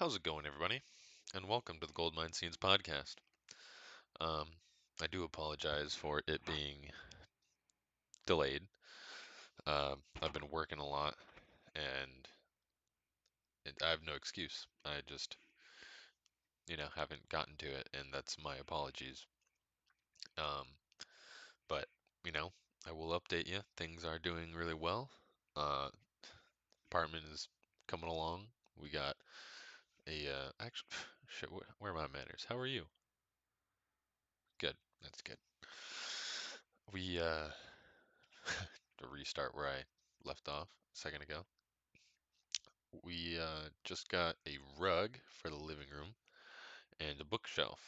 How's it going, everybody? And welcome to the Goldmine podcast. Um, I do apologize for it being delayed. I've been working a lot, and I have no excuse. I just, haven't gotten to it, and that's my apologies. Um, but you know, I will update you. Things are doing really well. Uh, Apartment is coming along. We got a actually, shit. Where are my manners? How are you? Good. That's good. We to restart where I left off a second ago. We just got a rug for the living room and a bookshelf,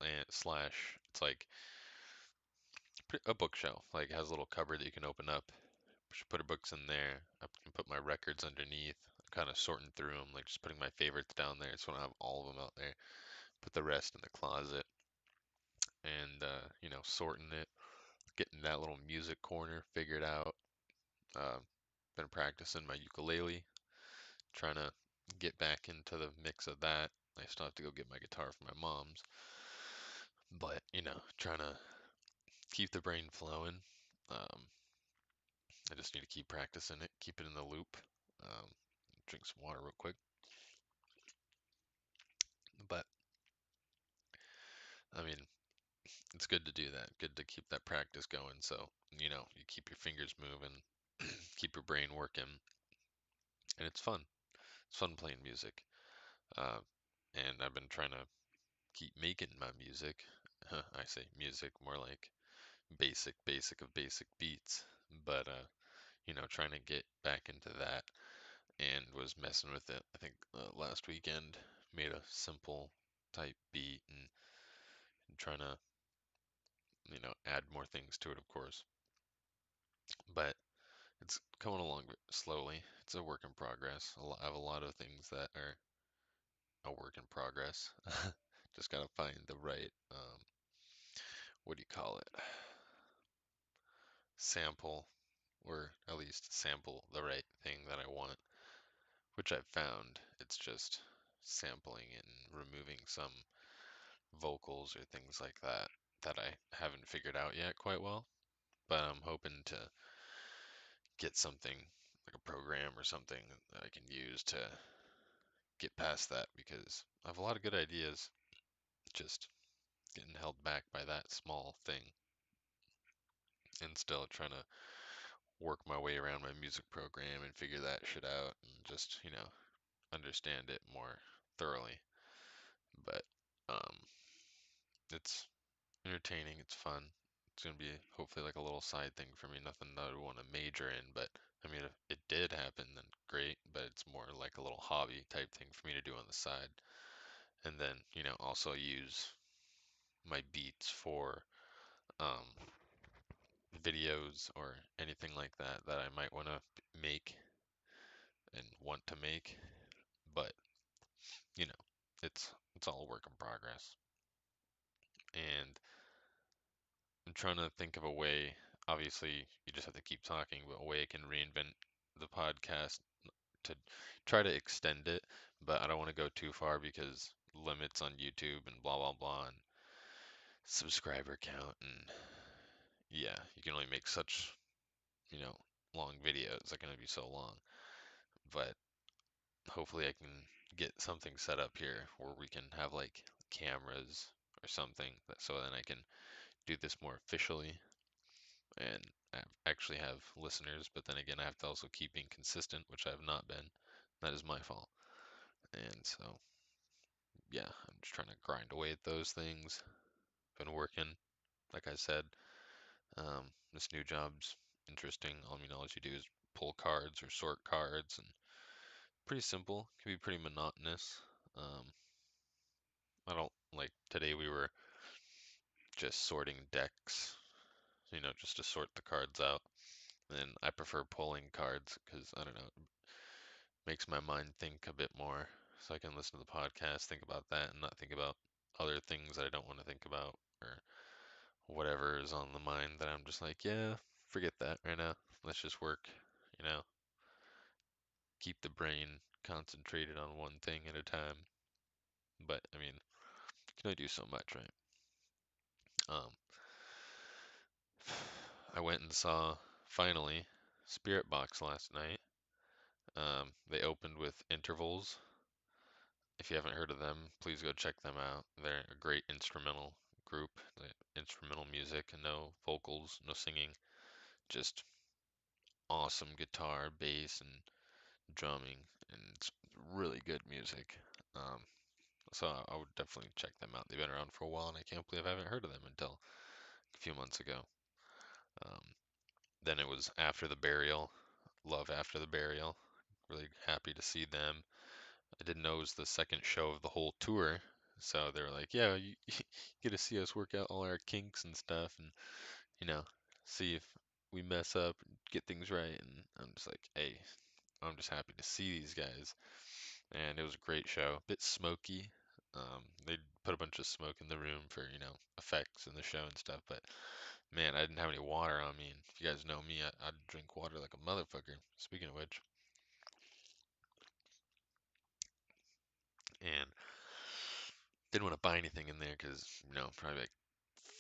and slash, it's like a bookshelf, like has a little cupboard that you can open up. Should put her books in there. I can put my records underneath. I'm kind of sorting through them, like just putting my favorites down there, so I don't have all of them out there. Put the rest in the closet, and sorting it, getting that little music corner figured out. Uh, Been practicing my ukulele, trying to get back into the mix of that. I still have to go get my guitar from my mom's, but trying to keep the brain flowing. Um, I just need to keep practicing it, keep it in the loop. Um, Drink some water real quick. But I mean, it's good to do that. Good to keep that practice going. So you keep your fingers moving, keep your brain working, and it's fun. It's fun playing music. Uh, and I've been trying to keep making my music. I say music, more like basic of basic beats, but trying to get back into that and was messing with it. I think last weekend made a simple type beat and trying to add more things to it, of course, but it's coming along slowly. It's a work in progress. I have a lot of things that are a work in progress. Just gotta find the right what do you call it, sample, or at least sample the right thing that I want, which I've found. It's just sampling and removing some vocals or things like that that I haven't figured out yet quite well. But I'm hoping to get something like a program or something that I can use to get past that because I have a lot of good ideas, just getting held back by that small thing and still trying to work my way around my music program and figure that shit out and just, understand it more thoroughly. But um, it's entertaining. It's fun. It's gonna be hopefully like a little side thing for me. Nothing that I would want to major in, but I mean, if it did happen, then great. But it's more like a little hobby type thing for me to do on the side, and then also use my beats for um, videos or anything like that that I might want to make and want to make. But you know, it's all a work in progress, and I'm trying to think of a way. Obviously, you just have to keep talking, but a way I can reinvent the podcast to try to extend it, but I don't want to go too far because limits on YouTube and blah blah blah and subscriber count and yeah, you can only make such, you know, long videos. They're gonna be so long. But hopefully I can get something set up here where we can have like cameras or something so then I can do this more officially and actually have listeners, but then again, I have to also keep being consistent, which I have not been. That is my fault. And so, yeah, I'm just trying to grind away at those things. Been working, like I said. This new job's interesting. I mean, all you do is pull cards or sort cards, and pretty simple. Can be pretty monotonous. Um, I don't like today. We were just sorting decks, just to sort the cards out. And I prefer pulling cards because I don't know, makes my mind think a bit more so I can listen to the podcast, think about that, and not think about other things that I don't want to think about or whatever is on the mind that I'm just like, yeah, forget that right now. Let's just work, you know, keep the brain concentrated on one thing at a time. But I mean, you can only do so much, right? Um, I went and saw finally Spirit Box last night. They opened with Intervals. If you haven't heard of them, please go check them out. They're a great instrumental group, instrumental music, and no vocals, no singing, just awesome guitar, bass, and drumming, and it's really good music. Um, so I would definitely check them out. They've been around for a while, and I can't believe I haven't heard of them until a few months ago. Um, then it was After the Burial. Love After the Burial. Really happy to see them. I didn't know it was the second show of the whole tour. So they were like, yeah, you, you get to see us work out all our kinks and stuff and, you know, see if we mess up and get things right. And I'm just like, hey, I'm just happy to see these guys. And it was a great show. A bit smoky. They put a bunch of smoke in the room for, effects in the show and stuff. But man, I didn't have any water on me. And if you guys know me, I'd drink water like a motherfucker. Speaking of which, and didn't want to buy anything in there because, probably like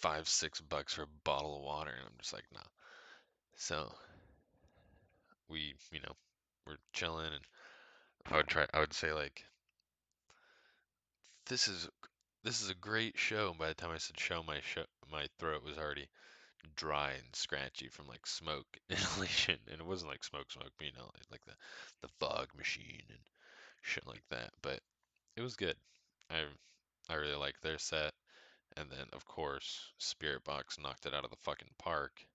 $5, $6 for a bottle of water. And I'm just like, nah. So we, we're chilling and I would say like, this is, this is a great show. And by the time I said show, my throat was already dry and scratchy from like smoke inhalation. And it wasn't like smoke, but like the fog machine and shit like that. But it was good. I, I really liked their set. And then, of course, Spirit Box knocked it out of the fucking park.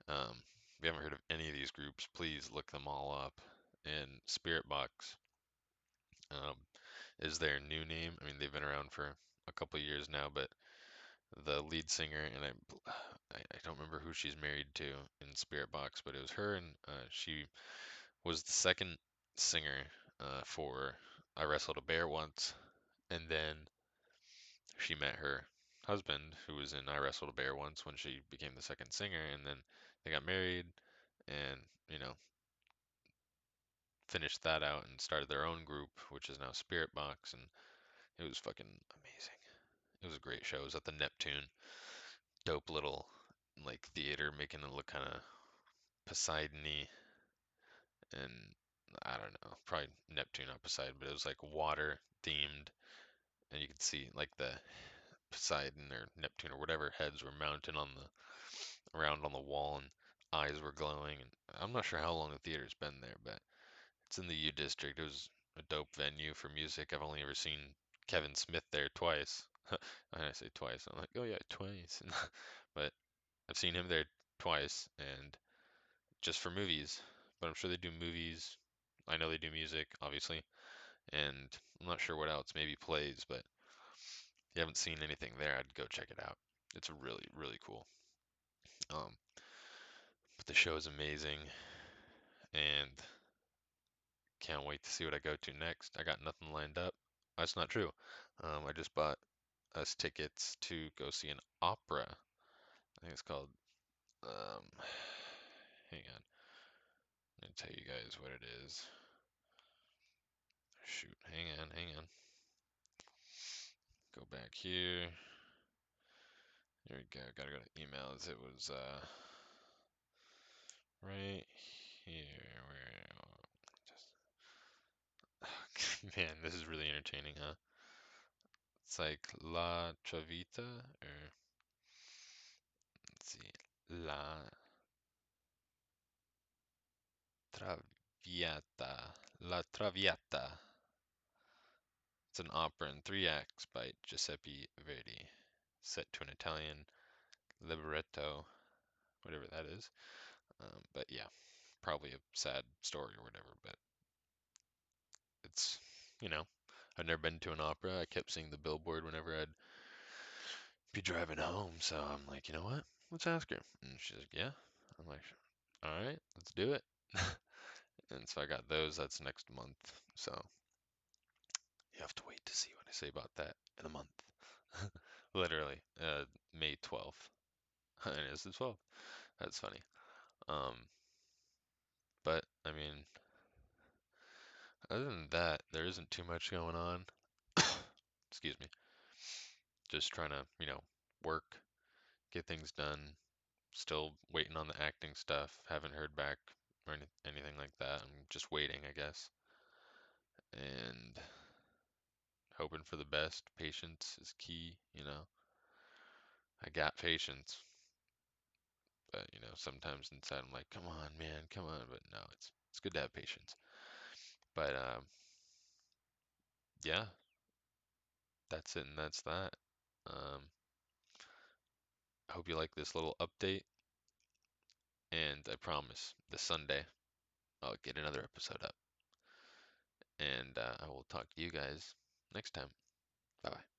If you haven't heard of any of these groups, please look them all up. And Spirit Box um, is their new name. I mean, they've been around for a couple of years now, but the lead singer, and I don't remember who she's married to in Spirit Box, but it was her, and she was the second singer for I Wrestled a Bear Once, and then she met her husband, who was in I Wrestled a Bear Once when she became the second singer, and then they got married and, you know, finished that out and started their own group, which is now Spirit Box, and it was fucking amazing. It was a great show. It was at the Neptune, dope little like theater, making it look kind of Poseidon-y, and I don't know, probably Neptune, not Poseidon, but it was like water themed, and you could see like the Poseidon or Neptune or whatever heads were mounted on the around on the wall, and eyes were glowing. And I'm not sure how long the theater's been there, but it's in the U District. It was a dope venue for music. I've only ever seen Kevin Smith there twice. And I say twice. I'm like, oh yeah, twice. But I've seen him there twice, and just for movies. But I'm sure they do movies. I know they do music, obviously, and I'm not sure what else. Maybe plays, but if you haven't seen anything there, I'd go check it out. It's really, really cool. Um, but the show is amazing, and can't wait to see what I go to next. I got nothing lined up. That's not true. I just bought us tickets to go see an opera. I think it's called. Um, hang on, let me tell you guys what it is. Shoot, hang on. Go back here. There we go. Gotta go to emails. It was right here. Where? Just man, this is really entertaining, huh? It's like La Travita, or let's see, La Traviata. La Traviata. It's an opera in three acts by Giuseppe Verdi, set to an Italian libretto, whatever that is. But yeah, probably a sad story or whatever. But it's, you know, I've never been to an opera. I kept seeing the billboard whenever I'd be driving home. So I'm like, you know what? Let's ask her. And she's like, yeah. I'm like, all right, let's do it. And so I got those. That's next month. So you have to wait to see what I say about that in a month. Literally, May 12th. And it's the 12th. That's funny. Um, but I mean, Other than that, there isn't too much going on. Excuse me. Just trying to, work, get things done. Still waiting on the acting stuff. Haven't heard back or anything like that. I'm just waiting, I guess. And hoping for the best. Patience is key. I got patience, but sometimes inside I'm like, come on, man, come on. But no, it's good to have patience. But yeah, that's it and that's that. Um, I hope you like this little update, and I promise this Sunday I'll get another episode up, and I will talk to you guys next time. Bye bye.